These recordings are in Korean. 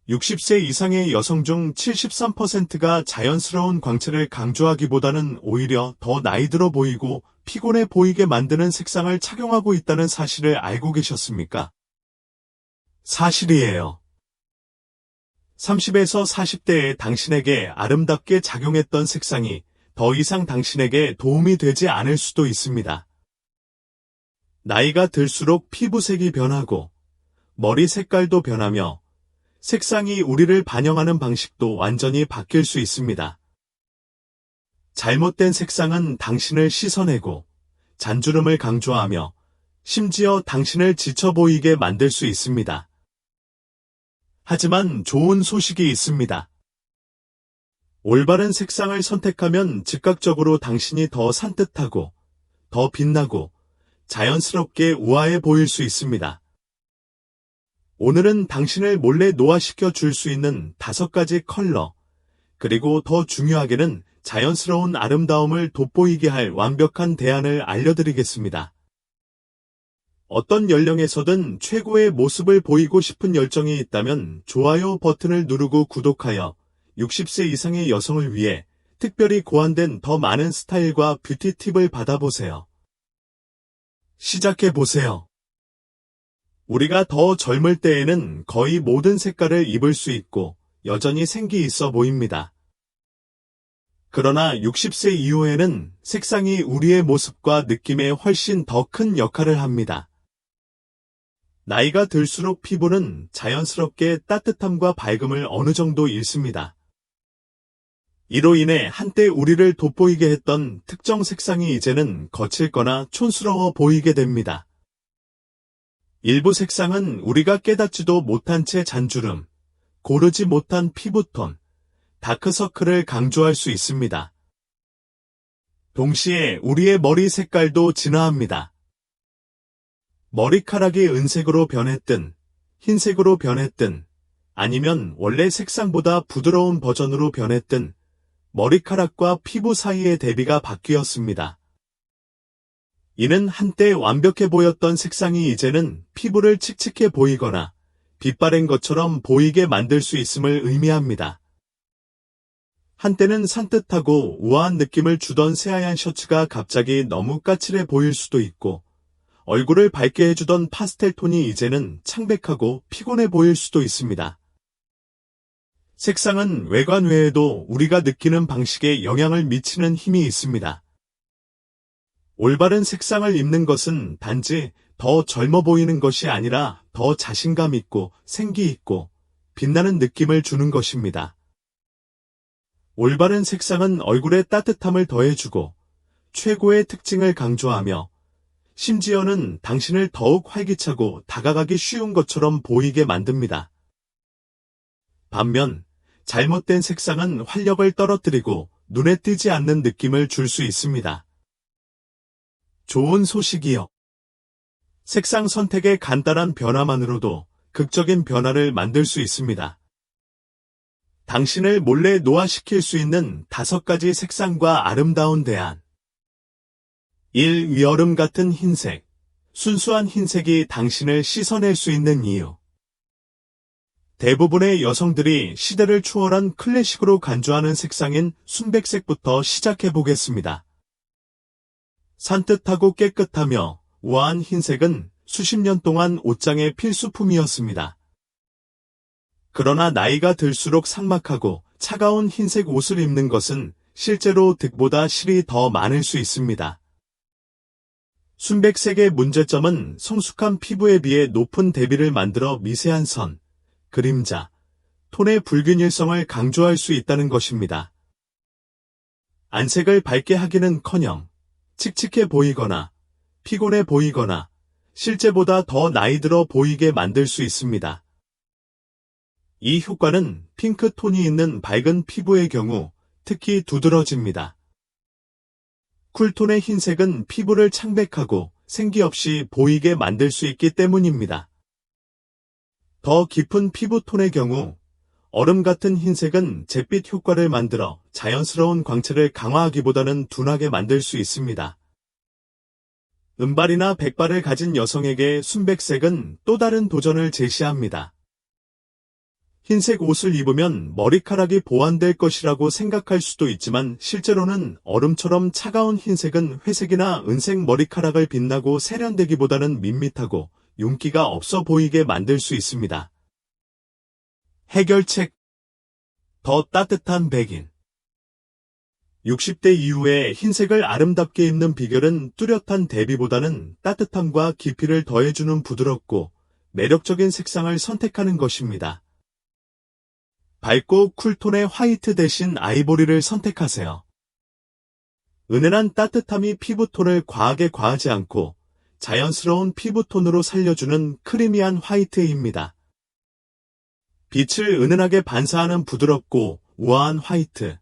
60세 이상의 여성 중 73%가 자연스러운 광채를 강조하기보다는 오히려 더 나이 들어 보이고 피곤해 보이게 만드는 색상을 착용하고 있다는 사실을 알고 계셨습니까? 사실이에요. 30에서 40대의 당신에게 아름답게 작용했던 색상이 더 이상 당신에게 도움이 되지 않을 수도 있습니다. 나이가 들수록 피부색이 변하고 머리 색깔도 변하며 색상이 우리를 반영하는 방식도 완전히 바뀔 수 있습니다. 잘못된 색상은 당신을 씻어내고 잔주름을 강조하며 심지어 당신을 지쳐 보이게 만들 수 있습니다. 하지만 좋은 소식이 있습니다. 올바른 색상을 선택하면 즉각적으로 당신이 더 산뜻하고 더 빛나고 자연스럽게 우아해 보일 수 있습니다. 오늘은 당신을 몰래 노화시켜 줄 수 있는 5가지 컬러, 그리고 더 중요하게는 자연스러운 아름다움을 돋보이게 할 완벽한 대안을 알려드리겠습니다. 어떤 연령에서든 최고의 모습을 보이고 싶은 열정이 있다면 좋아요 버튼을 누르고 구독하여 60세 이상의 여성을 위해 특별히 고안된 더 많은 스타일과 뷰티 팁을 받아보세요. 시작해보세요. 우리가 더 젊을 때에는 거의 모든 색깔을 입을 수 있고 여전히 생기 있어 보입니다. 그러나 60세 이후에는 색상이 우리의 모습과 느낌에 훨씬 더 큰 역할을 합니다. 나이가 들수록 피부는 자연스럽게 따뜻함과 밝음을 어느 정도 잃습니다. 이로 인해 한때 우리를 돋보이게 했던 특정 색상이 이제는 거칠거나 촌스러워 보이게 됩니다. 일부 색상은 우리가 깨닫지도 못한 채 잔주름, 고르지 못한 피부톤, 다크서클을 강조할 수 있습니다. 동시에 우리의 머리 색깔도 진화합니다. 머리카락이 은색으로 변했든, 흰색으로 변했든, 아니면 원래 색상보다 부드러운 버전으로 변했든, 머리카락과 피부 사이의 대비가 바뀌었습니다. 이는 한때 완벽해 보였던 색상이 이제는 피부를 칙칙해 보이거나 빛바랜 것처럼 보이게 만들 수 있음을 의미합니다. 한때는 산뜻하고 우아한 느낌을 주던 새하얀 셔츠가 갑자기 너무 까칠해 보일 수도 있고, 얼굴을 밝게 해주던 파스텔 톤이 이제는 창백하고 피곤해 보일 수도 있습니다. 색상은 외관 외에도 우리가 느끼는 방식에 영향을 미치는 힘이 있습니다. 올바른 색상을 입는 것은 단지 더 젊어 보이는 것이 아니라 더 자신감 있고 생기 있고 빛나는 느낌을 주는 것입니다. 올바른 색상은 얼굴에 따뜻함을 더해주고 최고의 특징을 강조하며 심지어는 당신을 더욱 활기차고 다가가기 쉬운 것처럼 보이게 만듭니다. 반면 잘못된 색상은 활력을 떨어뜨리고 눈에 띄지 않는 느낌을 줄 수 있습니다. 좋은 소식이요. 색상 선택의 간단한 변화만으로도 극적인 변화를 만들 수 있습니다. 당신을 몰래 노화시킬 수 있는 5가지 색상과 아름다운 대안. 1. 여름 같은 흰색. 순수한 흰색이 당신을 씻어낼 수 있는 이유. 대부분의 여성들이 시대를 추월한 클래식으로 간주하는 색상인 순백색부터 시작해보겠습니다. 산뜻하고 깨끗하며 우아한 흰색은 수십 년 동안 옷장의 필수품이었습니다. 그러나 나이가 들수록 삭막하고 차가운 흰색 옷을 입는 것은 실제로 득보다 실이 더 많을 수 있습니다. 순백색의 문제점은 성숙한 피부에 비해 높은 대비를 만들어 미세한 선, 그림자, 톤의 불균일성을 강조할 수 있다는 것입니다. 안색을 밝게 하기는커녕 칙칙해 보이거나 피곤해 보이거나 실제보다 더 나이 들어 보이게 만들 수 있습니다. 이 효과는 핑크톤이 있는 밝은 피부의 경우 특히 두드러집니다. 쿨톤의 흰색은 피부를 창백하고 생기 없이 보이게 만들 수 있기 때문입니다. 더 깊은 피부톤의 경우 얼음 같은 흰색은 잿빛 효과를 만들어 자연스러운 광채를 강화하기보다는 둔하게 만들 수 있습니다. 은발이나 백발을 가진 여성에게 순백색은 또 다른 도전을 제시합니다. 흰색 옷을 입으면 머리카락이 보완될 것이라고 생각할 수도 있지만 실제로는 얼음처럼 차가운 흰색은 회색이나 은색 머리카락을 빛나고 세련되기보다는 밋밋하고 윤기가 없어 보이게 만들 수 있습니다. 해결책. 더 따뜻한 백인. 60대 이후에 흰색을 아름답게 입는 비결은 뚜렷한 대비보다는 따뜻함과 깊이를 더해주는 부드럽고 매력적인 색상을 선택하는 것입니다. 밝고 쿨톤의 화이트 대신 아이보리를 선택하세요. 은은한 따뜻함이 피부톤을 과하게 과하지 않고 자연스러운 피부톤으로 살려주는 크리미한 화이트입니다. 빛을 은은하게 반사하는 부드럽고 우아한 화이트,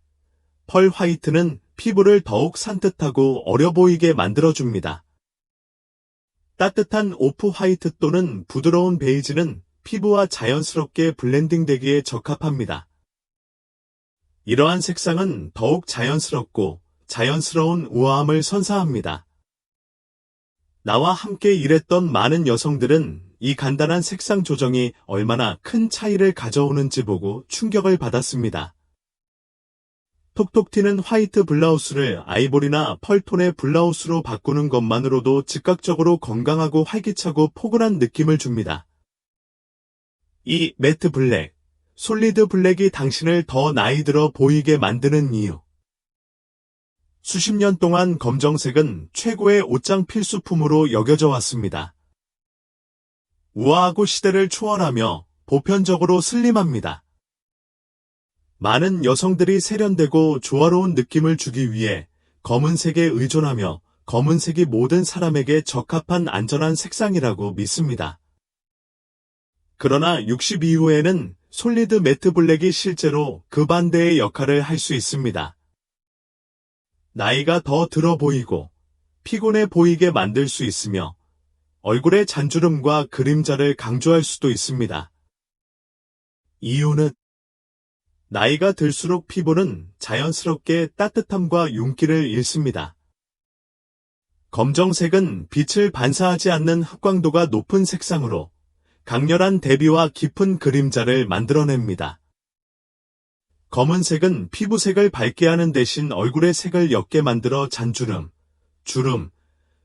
펄 화이트는 피부를 더욱 산뜻하고 어려 보이게 만들어줍니다. 따뜻한 오프 화이트 또는 부드러운 베이지는 피부와 자연스럽게 블렌딩되기에 적합합니다. 이러한 색상은 더욱 자연스럽고 자연스러운 우아함을 선사합니다. 나와 함께 일했던 많은 여성들은 이 간단한 색상 조정이 얼마나 큰 차이를 가져오는지 보고 충격을 받았습니다. 톡톡 튀는 화이트 블라우스를 아이보리나 펄톤의 블라우스로 바꾸는 것만으로도 즉각적으로 건강하고 활기차고 포근한 느낌을 줍니다. 이 매트 블랙, 솔리드 블랙이 당신을 더 나이 들어 보이게 만드는 이유. 수십 년 동안 검정색은 최고의 옷장 필수품으로 여겨져 왔습니다. 우아하고 시대를 초월하며 보편적으로 슬림합니다. 많은 여성들이 세련되고 조화로운 느낌을 주기 위해 검은색에 의존하며 검은색이 모든 사람에게 적합한 안전한 색상이라고 믿습니다. 그러나 60 이후에는 솔리드 매트 블랙이 실제로 그 반대의 역할을 할 수 있습니다. 나이가 더 들어 보이고 피곤해 보이게 만들 수 있으며 얼굴의 잔주름과 그림자를 강조할 수도 있습니다. 이유는 나이가 들수록 피부는 자연스럽게 따뜻함과 윤기를 잃습니다. 검정색은 빛을 반사하지 않는 흑광도가 높은 색상으로 강렬한 대비와 깊은 그림자를 만들어냅니다. 검은색은 피부색을 밝게 하는 대신 얼굴의 색을 옅게 만들어 잔주름, 주름,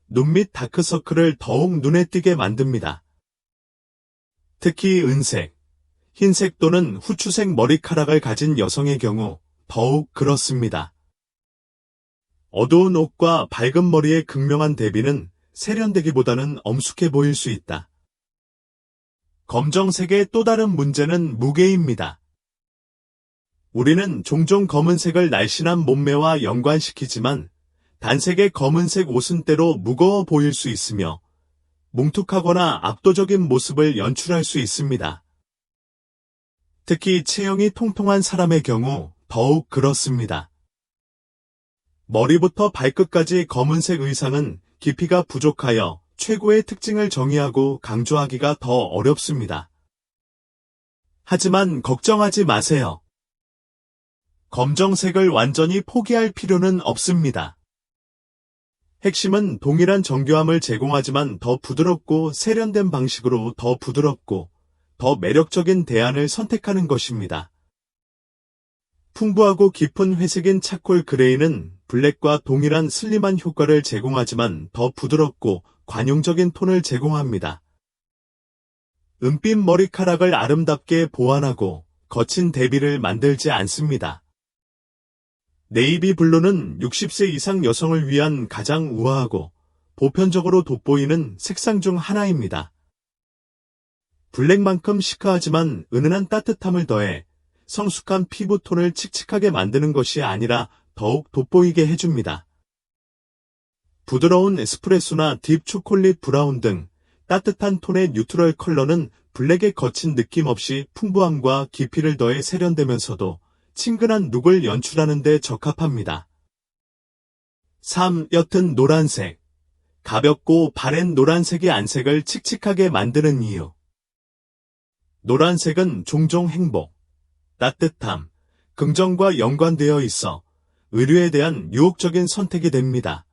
눈 밑 다크서클을 더욱 눈에 띄게 만듭니다. 특히 은색, 흰색 또는 후추색 머리카락을 가진 여성의 경우 더욱 그렇습니다. 어두운 옷과 밝은 머리의 극명한 대비는 세련되기보다는 엄숙해 보일 수 있다. 검정색의 또 다른 문제는 무게입니다. 우리는 종종 검은색을 날씬한 몸매와 연관시키지만 단색의 검은색 옷은 때로 무거워 보일 수 있으며 뭉툭하거나 압도적인 모습을 연출할 수 있습니다. 특히 체형이 통통한 사람의 경우 더욱 그렇습니다. 머리부터 발끝까지 검은색 의상은 깊이가 부족하여 최고의 특징을 정의하고 강조하기가 더 어렵습니다. 하지만 걱정하지 마세요. 검정색을 완전히 포기할 필요는 없습니다. 핵심은 동일한 정교함을 제공하지만 더 부드럽고 세련된 방식으로 더 부드럽고 더 매력적인 대안을 선택하는 것입니다. 풍부하고 깊은 회색인 차콜 그레이는 블랙과 동일한 슬림한 효과를 제공하지만 더 부드럽고 관용적인 톤을 제공합니다. 은빛 머리카락을 아름답게 보완하고 거친 대비를 만들지 않습니다. 네이비 블루는 60세 이상 여성을 위한 가장 우아하고 보편적으로 돋보이는 색상 중 하나입니다. 블랙만큼 시크하지만 은은한 따뜻함을 더해 성숙한 피부톤을 칙칙하게 만드는 것이 아니라 더욱 돋보이게 해줍니다. 부드러운 에스프레소나 딥 초콜릿 브라운 등 따뜻한 톤의 뉴트럴 컬러는 블랙의 거친 느낌 없이 풍부함과 깊이를 더해 세련되면서도 친근한 룩을 연출하는 데 적합합니다. 3. 옅은 노란색. 가볍고 바랜 노란색이 안색을 칙칙하게 만드는 이유. 노란색은 종종 행복, 따뜻함, 긍정과 연관되어 있어 의류에 대한 유혹적인 선택이 됩니다.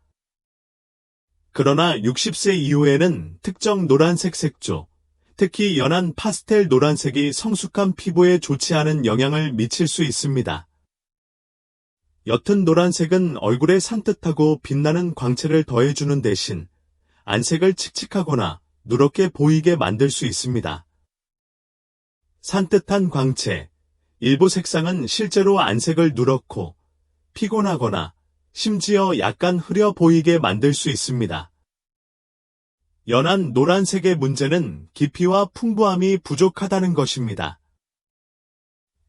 그러나 60세 이후에는 특정 노란색 색조, 특히 연한 파스텔 노란색이 성숙한 피부에 좋지 않은 영향을 미칠 수 있습니다. 옅은 노란색은 얼굴에 산뜻하고 빛나는 광채를 더해주는 대신 안색을 칙칙하거나 누렇게 보이게 만들 수 있습니다. 산뜻한 광채, 일부 색상은 실제로 안색을 누렇고 피곤하거나 심지어 약간 흐려 보이게 만들 수 있습니다. 연한 노란색의 문제는 깊이와 풍부함이 부족하다는 것입니다.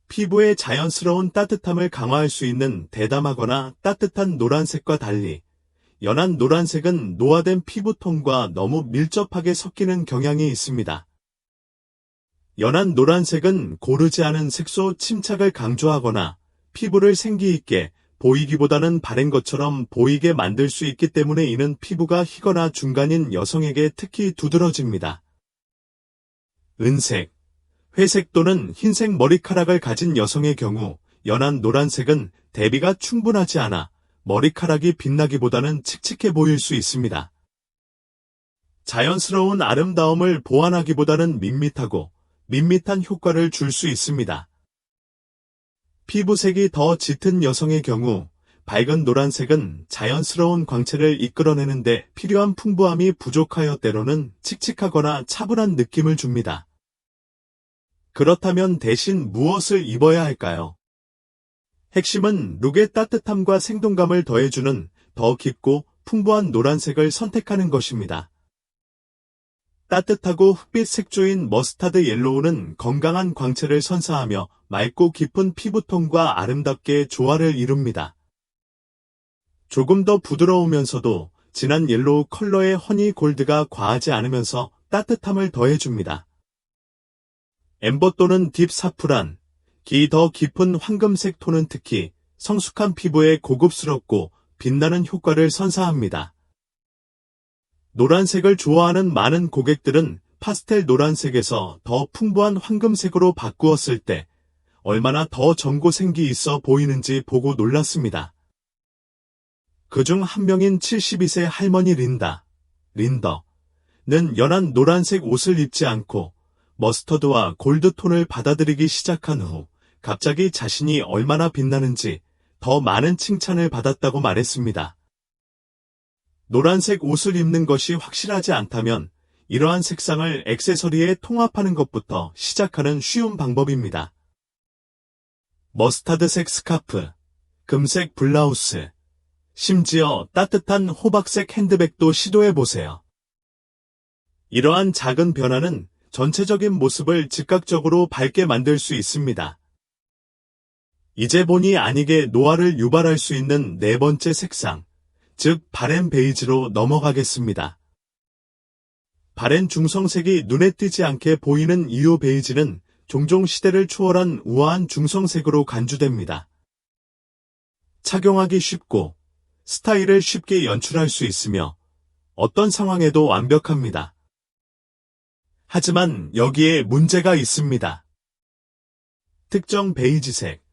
피부의 자연스러운 따뜻함을 강화할 수 있는 대담하거나 따뜻한 노란색과 달리 연한 노란색은 노화된 피부톤과 너무 밀접하게 섞이는 경향이 있습니다. 연한 노란색은 고르지 않은 색소 침착을 강조하거나 피부를 생기 있게 보이기보다는 바랜 것처럼 보이게 만들 수 있기 때문에 이는 피부가 희거나 중간인 여성에게 특히 두드러집니다. 은색, 회색 또는 흰색 머리카락을 가진 여성의 경우 연한 노란색은 대비가 충분하지 않아 머리카락이 빛나기보다는 칙칙해 보일 수 있습니다. 자연스러운 아름다움을 보완하기보다는 밋밋한 효과를 줄 수 있습니다. 피부색이 더 짙은 여성의 경우 밝은 노란색은 자연스러운 광채를 이끌어내는데 필요한 풍부함이 부족하여 때로는 칙칙하거나 차분한 느낌을 줍니다. 그렇다면 대신 무엇을 입어야 할까요? 핵심은 룩의 따뜻함과 생동감을 더해주는 더 깊고 풍부한 노란색을 선택하는 것입니다. 따뜻하고 흑빛 색조인 머스타드 옐로우는 건강한 광채를 선사하며 맑고 깊은 피부톤과 아름답게 조화를 이룹니다. 조금 더 부드러우면서도 진한 옐로우 컬러의 허니 골드가 과하지 않으면서 따뜻함을 더해줍니다. 엠버 또는 딥 사프란, 더 깊은 황금색 톤은 특히 성숙한 피부에 고급스럽고 빛나는 효과를 선사합니다. 노란색을 좋아하는 많은 고객들은 파스텔 노란색에서 더 풍부한 황금색으로 바꾸었을 때 얼마나 더 점고생기 있어 보이는지 보고 놀랐습니다. 그중 한 명인 72세 할머니 린더는 연한 노란색 옷을 입지 않고 머스터드와 골드 톤을 받아들이기 시작한 후 갑자기 자신이 얼마나 빛나는지 더 많은 칭찬을 받았다고 말했습니다. 노란색 옷을 입는 것이 확실하지 않다면 이러한 색상을 액세서리에 통합하는 것부터 시작하는 쉬운 방법입니다. 머스타드색 스카프, 금색 블라우스, 심지어 따뜻한 호박색 핸드백도 시도해보세요. 이러한 작은 변화는 전체적인 모습을 즉각적으로 밝게 만들 수 있습니다. 이제 본의 아니게 노화를 유발할 수 있는 네 번째 색상, 즉 바렌 베이지로 넘어가겠습니다. 바렌 중성색이 눈에 띄지 않게 보이는 이유 베이지는 종종 시대를 초월한 우아한 중성색으로 간주됩니다. 착용하기 쉽고 스타일을 쉽게 연출할 수 있으며 어떤 상황에도 완벽합니다. 하지만 여기에 문제가 있습니다. 특정 베이지색,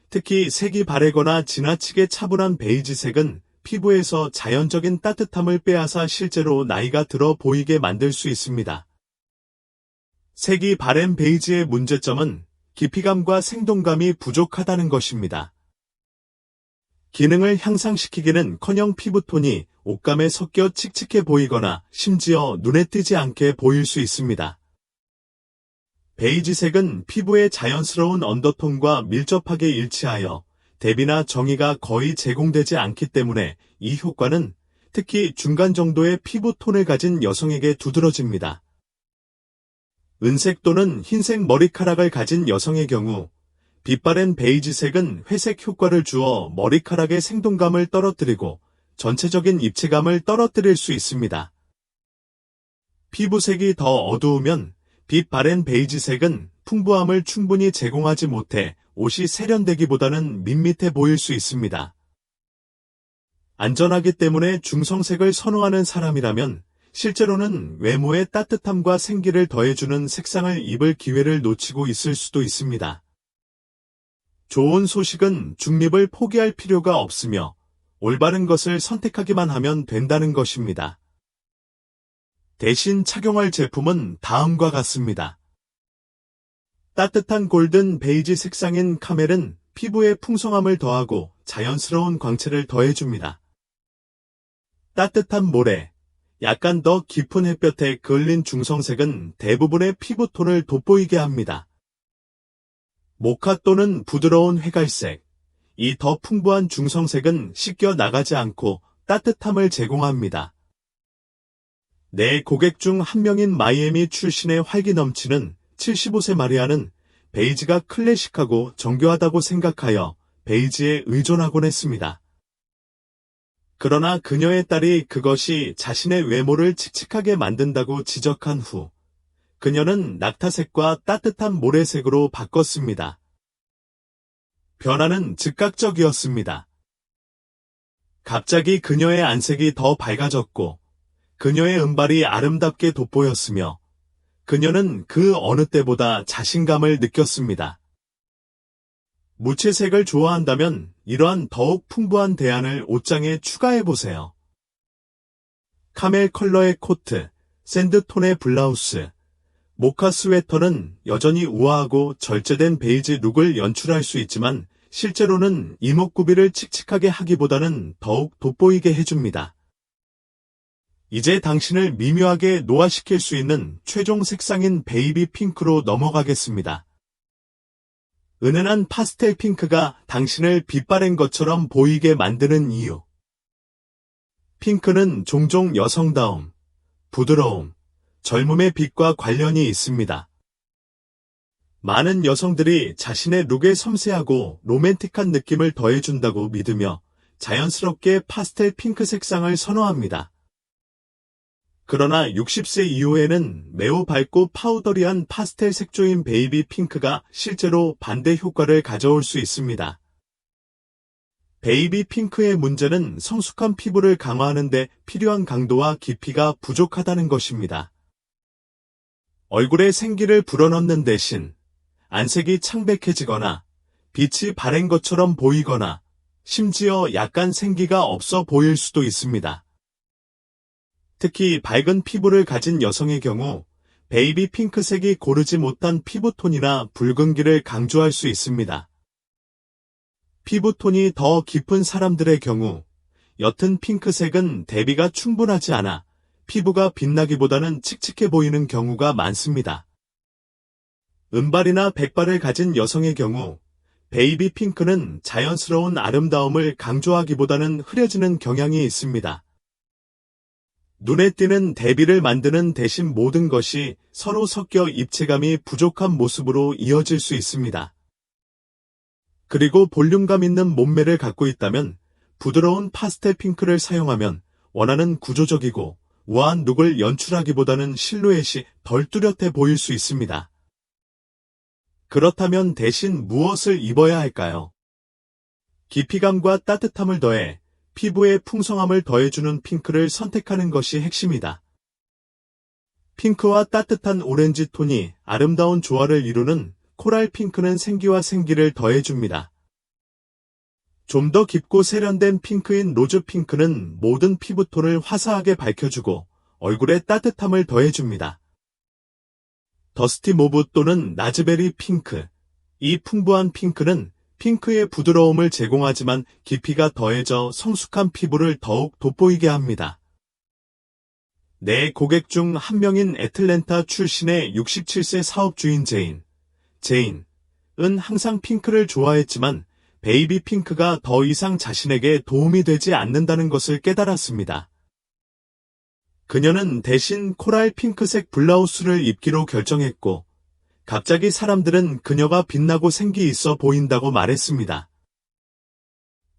특히 색이 바래거나 지나치게 차분한 베이지색은 피부에서 자연적인 따뜻함을 빼앗아 실제로 나이가 들어 보이게 만들 수 있습니다. 색이 바랜 베이지의 문제점은 깊이감과 생동감이 부족하다는 것입니다. 기능을 향상시키기는커녕 피부톤이 옷감에 섞여 칙칙해 보이거나 심지어 눈에 띄지 않게 보일 수 있습니다. 베이지색은 피부의 자연스러운 언더톤과 밀접하게 일치하여 대비나 정의가 거의 제공되지 않기 때문에 이 효과는 특히 중간 정도의 피부톤을 가진 여성에게 두드러집니다. 은색 또는 흰색 머리카락을 가진 여성의 경우 빛바랜 베이지색은 회색 효과를 주어 머리카락의 생동감을 떨어뜨리고 전체적인 입체감을 떨어뜨릴 수 있습니다. 피부색이 더 어두우면 빛바랜 베이지색은 풍부함을 충분히 제공하지 못해 옷이 세련되기보다는 밋밋해 보일 수 있습니다. 안전하기 때문에 중성색을 선호하는 사람이라면 실제로는 외모에 따뜻함과 생기를 더해주는 색상을 입을 기회를 놓치고 있을 수도 있습니다. 좋은 소식은 중립을 포기할 필요가 없으며 올바른 것을 선택하기만 하면 된다는 것입니다. 대신 착용할 제품은 다음과 같습니다. 따뜻한 골든 베이지 색상인 카멜은 피부에 풍성함을 더하고 자연스러운 광채를 더해줍니다. 따뜻한 모래, 약간 더 깊은 햇볕에 그을린 중성색은 대부분의 피부톤을 돋보이게 합니다. 모카 또는 부드러운 회갈색, 이 더 풍부한 중성색은 씻겨 나가지 않고 따뜻함을 제공합니다. 내 고객 중 한 명인 마이애미 출신의 활기 넘치는 75세 마리아는 베이지가 클래식하고 정교하다고 생각하여 베이지에 의존하곤 했습니다. 그러나 그녀의 딸이 그것이 자신의 외모를 칙칙하게 만든다고 지적한 후 그녀는 낙타색과 따뜻한 모래색으로 바꿨습니다. 변화는 즉각적이었습니다. 갑자기 그녀의 안색이 더 밝아졌고 그녀의 은발이 아름답게 돋보였으며 그녀는 그 어느 때보다 자신감을 느꼈습니다. 무채색을 좋아한다면 이러한 더욱 풍부한 대안을 옷장에 추가해보세요. 카멜 컬러의 코트, 샌드톤의 블라우스, 모카 스웨터는 여전히 우아하고 절제된 베이지 룩을 연출할 수 있지만 실제로는 이목구비를 칙칙하게 하기보다는 더욱 돋보이게 해줍니다. 이제 당신을 미묘하게 노화시킬 수 있는 최종 색상인 베이비 핑크로 넘어가겠습니다. 은은한 파스텔 핑크가 당신을 빛바랜 것처럼 보이게 만드는 이유. 핑크는 종종 여성다움, 부드러움, 젊음의 빛과 관련이 있습니다. 많은 여성들이 자신의 룩에 섬세하고 로맨틱한 느낌을 더해준다고 믿으며 자연스럽게 파스텔 핑크 색상을 선호합니다. 그러나 60세 이후에는 매우 밝고 파우더리한 파스텔 색조인 베이비 핑크가 실제로 반대 효과를 가져올 수 있습니다. 베이비 핑크의 문제는 성숙한 피부를 강화하는 데 필요한 강도와 깊이가 부족하다는 것입니다. 얼굴에 생기를 불어넣는 대신 안색이 창백해지거나 빛이 바랜 것처럼 보이거나 심지어 약간 생기가 없어 보일 수도 있습니다. 특히 밝은 피부를 가진 여성의 경우 베이비 핑크색이 고르지 못한 피부톤이나 붉은기를 강조할 수 있습니다. 피부톤이 더 깊은 사람들의 경우 옅은 핑크색은 대비가 충분하지 않아 피부가 빛나기보다는 칙칙해 보이는 경우가 많습니다. 은발이나 백발을 가진 여성의 경우 베이비 핑크는 자연스러운 아름다움을 강조하기보다는 흐려지는 경향이 있습니다. 눈에 띄는 대비를 만드는 대신 모든 것이 서로 섞여 입체감이 부족한 모습으로 이어질 수 있습니다. 그리고 볼륨감 있는 몸매를 갖고 있다면 부드러운 파스텔 핑크를 사용하면 원하는 구조적이고 우아한 룩을 연출하기보다는 실루엣이 덜 뚜렷해 보일 수 있습니다. 그렇다면 대신 무엇을 입어야 할까요? 깊이감과 따뜻함을 더해 피부에 풍성함을 더해주는 핑크를 선택하는 것이 핵심이다. 핑크와 따뜻한 오렌지 톤이 아름다운 조화를 이루는 코랄 핑크는 생기와 생기를 더해줍니다. 좀 더 깊고 세련된 핑크인 로즈 핑크는 모든 피부톤을 화사하게 밝혀주고 얼굴에 따뜻함을 더해줍니다. 더스티 모브 또는 라즈베리 핑크, 이 풍부한 핑크는 핑크의 부드러움을 제공하지만 깊이가 더해져 성숙한 피부를 더욱 돋보이게 합니다. 내 고객 중 한 명인 애틀랜타 출신의 67세 사업주인 제인은 항상 핑크를 좋아했지만 베이비 핑크가 더 이상 자신에게 도움이 되지 않는다는 것을 깨달았습니다. 그녀는 대신 코랄 핑크색 블라우스를 입기로 결정했고 갑자기 사람들은 그녀가 빛나고 생기 있어 보인다고 말했습니다.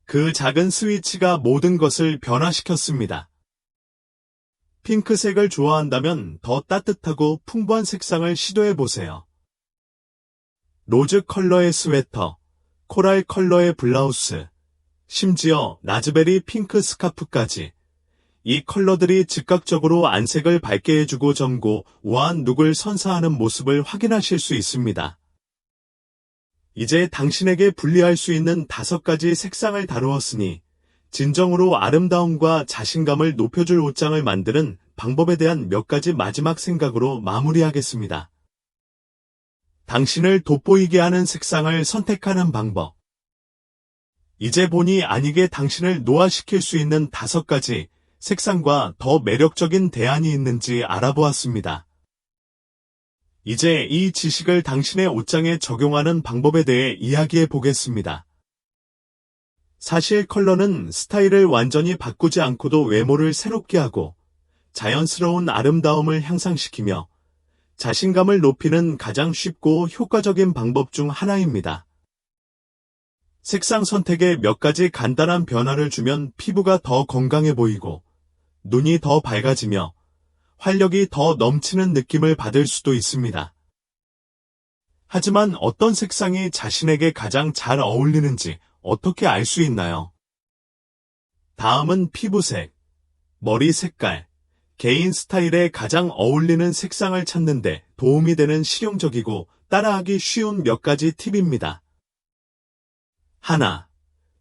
그 작은 스위치가 모든 것을 변화시켰습니다. 핑크색을 좋아한다면 더 따뜻하고 풍부한 색상을 시도해보세요. 로즈 컬러의 스웨터, 코랄 컬러의 블라우스, 심지어 라즈베리 핑크 스카프까지. 이 컬러들이 즉각적으로 안색을 밝게 해주고 젊고 우아한 룩을 선사하는 모습을 확인하실 수 있습니다. 이제 당신에게 분리할 수 있는 5가지 색상을 다루었으니 진정으로 아름다움과 자신감을 높여줄 옷장을 만드는 방법에 대한 몇 가지 마지막 생각으로 마무리하겠습니다. 당신을 돋보이게 하는 색상을 선택하는 방법. 이제 본의 아니게 당신을 노화시킬 수 있는 5가지 색상과 더 매력적인 대안이 있는지 알아보았습니다. 이제 이 지식을 당신의 옷장에 적용하는 방법에 대해 이야기해 보겠습니다. 사실 컬러는 스타일을 완전히 바꾸지 않고도 외모를 새롭게 하고 자연스러운 아름다움을 향상시키며 자신감을 높이는 가장 쉽고 효과적인 방법 중 하나입니다. 색상 선택에 몇 가지 간단한 변화를 주면 피부가 더 건강해 보이고 눈이 더 밝아지며 활력이 더 넘치는 느낌을 받을 수도 있습니다. 하지만 어떤 색상이 자신에게 가장 잘 어울리는지 어떻게 알 수 있나요? 다음은 피부색, 머리 색깔, 개인 스타일에 가장 어울리는 색상을 찾는 데 도움이 되는 실용적이고 따라하기 쉬운 몇 가지 팁입니다. 하나,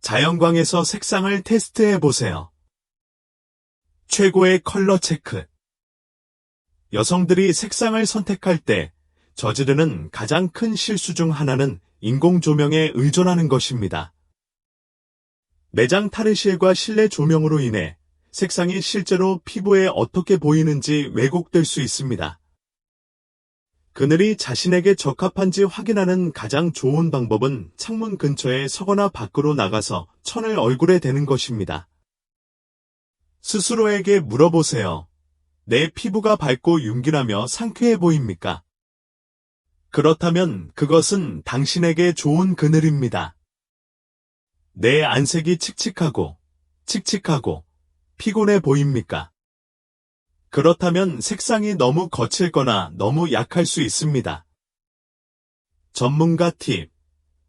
자연광에서 색상을 테스트해 보세요. 최고의 컬러 체크. 여성들이 색상을 선택할 때 저지르는 가장 큰 실수 중 하나는 인공 조명에 의존하는 것입니다. 매장 탈의실과 실내 조명으로 인해 색상이 실제로 피부에 어떻게 보이는지 왜곡될 수 있습니다. 그늘이 자신에게 적합한지 확인하는 가장 좋은 방법은 창문 근처에 서거나 밖으로 나가서 천을 얼굴에 대는 것입니다. 스스로에게 물어보세요. 내 피부가 밝고 윤기나며 상쾌해 보입니까? 그렇다면 그것은 당신에게 좋은 그늘입니다. 내 안색이 칙칙하고 피곤해 보입니까? 그렇다면 색상이 너무 거칠거나 너무 약할 수 있습니다. 전문가 팁.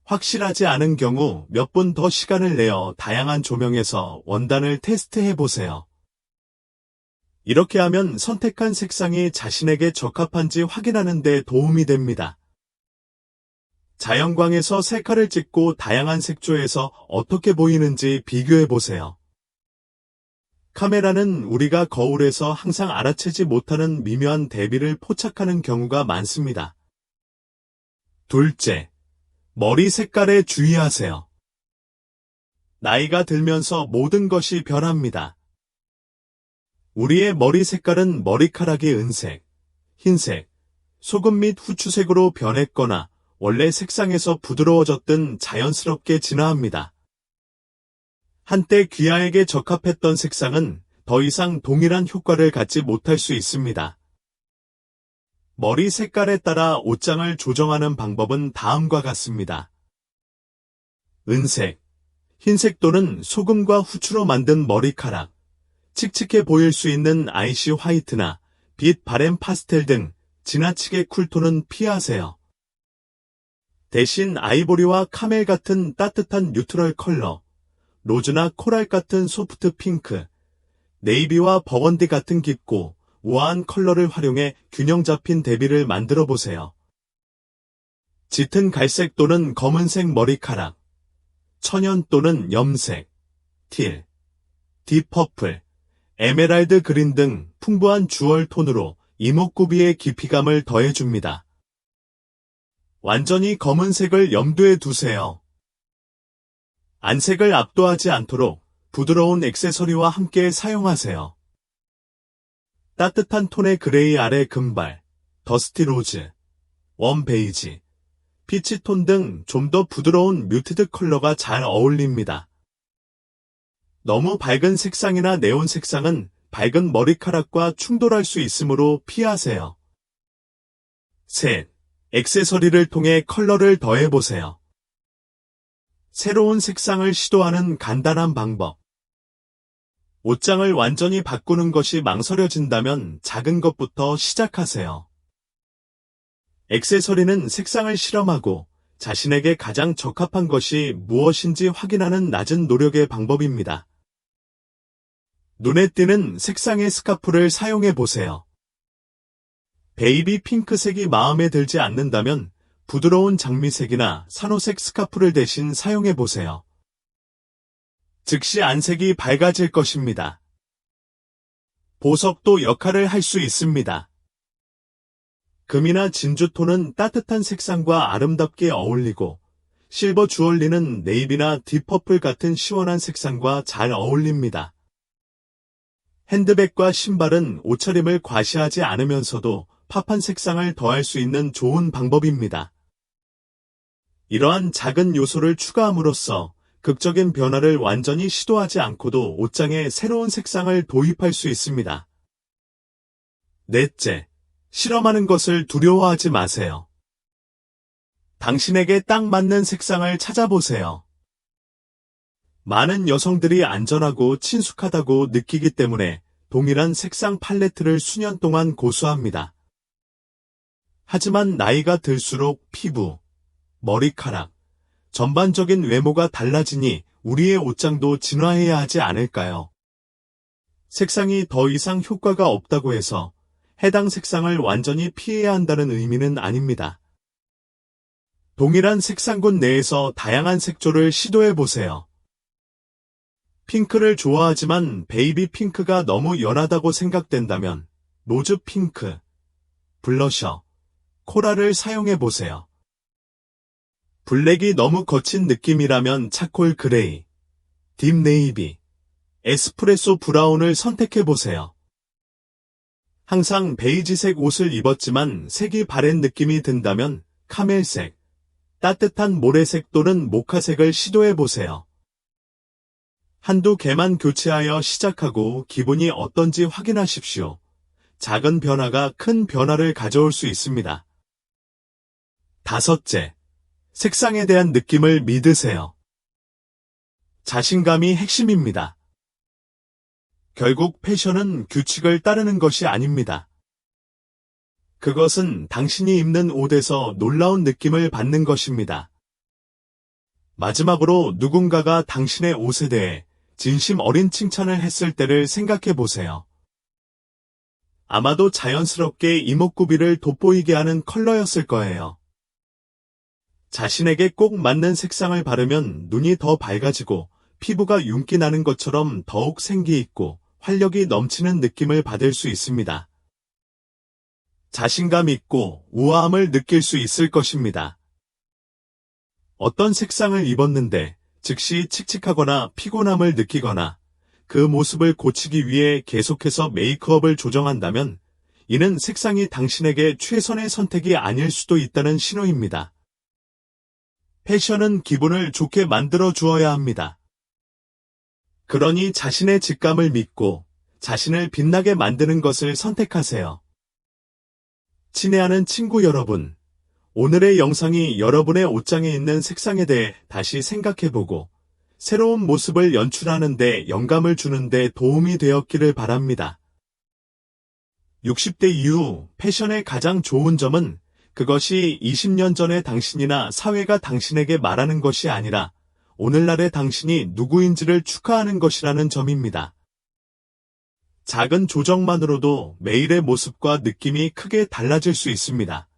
확실하지 않은 경우 몇 분 더 시간을 내어 다양한 조명에서 원단을 테스트해 보세요. 이렇게 하면 선택한 색상이 자신에게 적합한지 확인하는 데 도움이 됩니다. 자연광에서 셀카를 찍고 다양한 색조에서 어떻게 보이는지 비교해 보세요. 카메라는 우리가 거울에서 항상 알아채지 못하는 미묘한 대비를 포착하는 경우가 많습니다. 둘째, 머리 색깔에 주의하세요. 나이가 들면서 모든 것이 변합니다. 우리의 머리 색깔은 머리카락이 은색, 흰색, 소금 및 후추색으로 변했거나 원래 색상에서 부드러워졌든 자연스럽게 진화합니다. 한때 귀하에게 적합했던 색상은 더 이상 동일한 효과를 갖지 못할 수 있습니다. 머리 색깔에 따라 옷장을 조정하는 방법은 다음과 같습니다. 은색, 흰색 또는 소금과 후추로 만든 머리카락, 칙칙해 보일 수 있는 아이시 화이트나 빛 바램 파스텔 등 지나치게 쿨톤은 피하세요. 대신 아이보리와 카멜 같은 따뜻한 뉴트럴 컬러, 로즈나 코랄 같은 소프트 핑크, 네이비와 버건디 같은 깊고 우아한 컬러를 활용해 균형 잡힌 대비를 만들어 보세요. 짙은 갈색 또는 검은색 머리카락, 천연 또는 염색, 틸, 딥퍼플, 에메랄드 그린 등 풍부한 주얼 톤으로 이목구비의 깊이감을 더해줍니다. 완전히 검은색을 염두에 두세요. 안색을 압도하지 않도록 부드러운 액세서리와 함께 사용하세요. 따뜻한 톤의 그레이 아래 금발, 더스티 로즈, 웜 베이지, 피치톤 등 좀 더 부드러운 뮤트드 컬러가 잘 어울립니다. 너무 밝은 색상이나 네온 색상은 밝은 머리카락과 충돌할 수 있으므로 피하세요. 셋, 액세서리를 통해 컬러를 더해보세요. 새로운 색상을 시도하는 간단한 방법. 옷장을 완전히 바꾸는 것이 망설여진다면 작은 것부터 시작하세요. 액세서리는 색상을 실험하고 자신에게 가장 적합한 것이 무엇인지 확인하는 낮은 노력의 방법입니다. 눈에 띄는 색상의 스카프를 사용해 보세요. 베이비 핑크색이 마음에 들지 않는다면 부드러운 장미색이나 산호색 스카프를 대신 사용해 보세요. 즉시 안색이 밝아질 것입니다. 보석도 역할을 할 수 있습니다. 금이나 진주톤은 따뜻한 색상과 아름답게 어울리고 실버 주얼리는 네이비나 딥퍼플 같은 시원한 색상과 잘 어울립니다. 핸드백과 신발은 옷차림을 과시하지 않으면서도 팝한 색상을 더할 수 있는 좋은 방법입니다. 이러한 작은 요소를 추가함으로써 극적인 변화를 완전히 시도하지 않고도 옷장에 새로운 색상을 도입할 수 있습니다. 넷째, 실험하는 것을 두려워하지 마세요. 당신에게 딱 맞는 색상을 찾아보세요. 많은 여성들이 안전하고 친숙하다고 느끼기 때문에 동일한 색상 팔레트를 수년 동안 고수합니다. 하지만 나이가 들수록 피부, 머리카락, 전반적인 외모가 달라지니 우리의 옷장도 진화해야 하지 않을까요? 색상이 더 이상 효과가 없다고 해서 해당 색상을 완전히 피해야 한다는 의미는 아닙니다. 동일한 색상군 내에서 다양한 색조를 시도해보세요. 핑크를 좋아하지만 베이비 핑크가 너무 연하다고 생각된다면 로즈 핑크, 블러셔, 코랄을 사용해보세요. 블랙이 너무 거친 느낌이라면 차콜 그레이, 딥 네이비, 에스프레소 브라운을 선택해보세요. 항상 베이지색 옷을 입었지만 색이 바랜 느낌이 든다면 카멜색, 따뜻한 모래색 또는 모카색을 시도해보세요. 한두 개만 교체하여 시작하고 기분이 어떤지 확인하십시오. 작은 변화가 큰 변화를 가져올 수 있습니다. 다섯째, 색상에 대한 느낌을 믿으세요. 자신감이 핵심입니다. 결국 패션은 규칙을 따르는 것이 아닙니다. 그것은 당신이 입는 옷에서 놀라운 느낌을 받는 것입니다. 마지막으로 누군가가 당신의 옷에 대해 진심 어린 칭찬을 했을 때를 생각해 보세요. 아마도 자연스럽게 이목구비를 돋보이게 하는 컬러였을 거예요. 자신에게 꼭 맞는 색상을 바르면 눈이 더 밝아지고 피부가 윤기 나는 것처럼 더욱 생기 있고 활력이 넘치는 느낌을 받을 수 있습니다. 자신감 있고 우아함을 느낄 수 있을 것입니다. 어떤 색상을 입었는데 즉시 칙칙하거나 피곤함을 느끼거나 그 모습을 고치기 위해 계속해서 메이크업을 조정한다면 이는 색상이 당신에게 최선의 선택이 아닐 수도 있다는 신호입니다. 패션은 기분을 좋게 만들어 주어야 합니다. 그러니 자신의 직감을 믿고 자신을 빛나게 만드는 것을 선택하세요. 친애하는 친구 여러분, 오늘의 영상이 여러분의 옷장에 있는 색상에 대해 다시 생각해보고 새로운 모습을 연출하는 데 영감을 주는 데 도움이 되었기를 바랍니다. 60대 이후 패션의 가장 좋은 점은 그것이 20년 전의 당신이나 사회가 당신에게 말하는 것이 아니라 오늘날의 당신이 누구인지를 축하하는 것이라는 점입니다. 작은 조정만으로도 매일의 모습과 느낌이 크게 달라질 수 있습니다.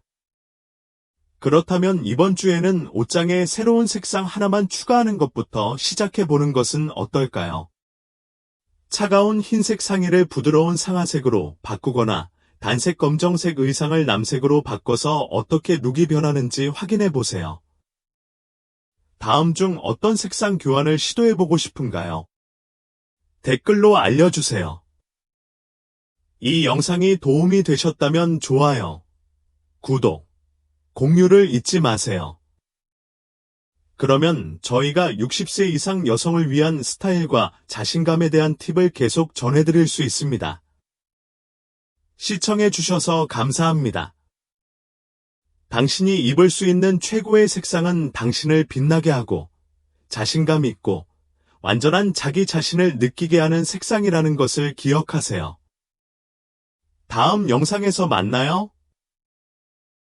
그렇다면 이번 주에는 옷장에 새로운 색상 하나만 추가하는 것부터 시작해보는 것은 어떨까요? 차가운 흰색 상의를 부드러운 상아색으로 바꾸거나 단색 검정색 의상을 남색으로 바꿔서 어떻게 룩이 변하는지 확인해보세요. 다음 중 어떤 색상 교환을 시도해보고 싶은가요? 댓글로 알려주세요. 이 영상이 도움이 되셨다면 좋아요, 구독, 공유를 잊지 마세요. 그러면 저희가 60세 이상 여성을 위한 스타일과 자신감에 대한 팁을 계속 전해드릴 수 있습니다. 시청해주셔서 감사합니다. 당신이 입을 수 있는 최고의 색상은 당신을 빛나게 하고 자신감 있고 완전한 자기 자신을 느끼게 하는 색상이라는 것을 기억하세요. 다음 영상에서 만나요.